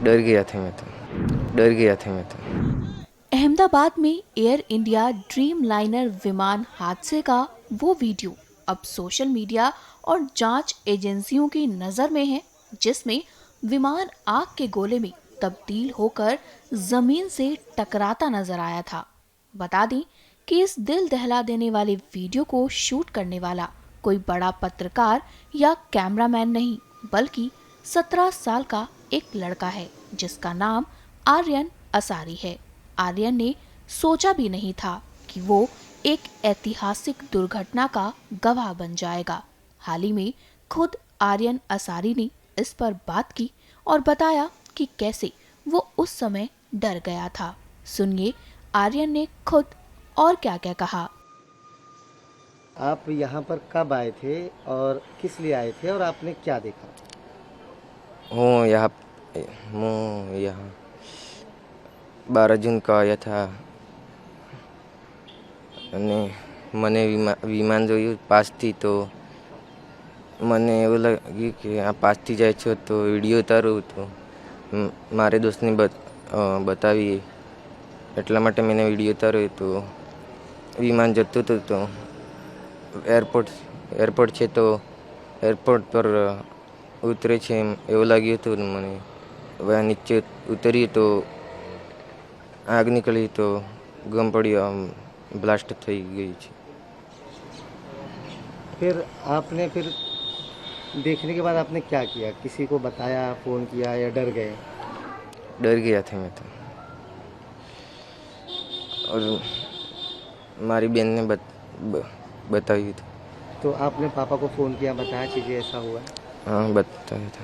डर गया था मैं तो डर गया था मैं तो अहमदाबाद में एयर इंडिया ड्रीम लाइनर विमान हादसे का वो वीडियो अब सोशल मीडिया और जांच एजेंसियों की नजर में है, जिसमें विमान आग के गोले में तब्दील होकर जमीन से टकराता नजर आया था। बता दें कि इस दिल दहला देने वाले वीडियो को शूट करने वाला कोई बड़ा पत्रकार या कैमरामैन नहीं, बल्कि 17 साल का एक लड़का है जिसका नाम आर्यन असारी है। आर्यन ने सोचा भी नहीं था कि वो एक ऐतिहासिक दुर्घटना का गवाह बन जाएगा। हाल ही में खुद आर्यन असारी ने इस पर बात की और बताया कि कैसे वो उस समय डर गया था। सुनिए आर्यन ने खुद और क्या क्या कहा। आप यहाँ पर कब आए थे और किस लिए आए थे और आपने क्या देखा? हूँ यहाँ हूँ यहाँ 12 જૂન का आया था અને મને વિમાન જોયું પાસથી તો મને એવું લાગ્યું કે આ પાસથી જાય છે તો વિડીયો ઉતારું તો મારે દોસ્તને બતાવી એટલા માટે મેં વિડીયો ઉતાર્યો તો વિમાન જતું હતું તો એરપોર્ટ છે તો એરપોર્ટ પર ઉતરે છે એવું લાગ્યું હતું મને. હવે નીચે ઉતર્યું તો આગ નીકળી તો ગમ પડ્યો, ब्लास्ट થઈ ગઈ છે. फिर आपने देखने के बाद आपने क्या किया? किसी को बताया, फ़ोन किया या डर गए? डर गया था मैं तो और मारी बहन ने बताई थी. तो आपने पापा को फ़ोन किया, बताया चीज़ें ऐसा हुआ है? हाँ बताया था.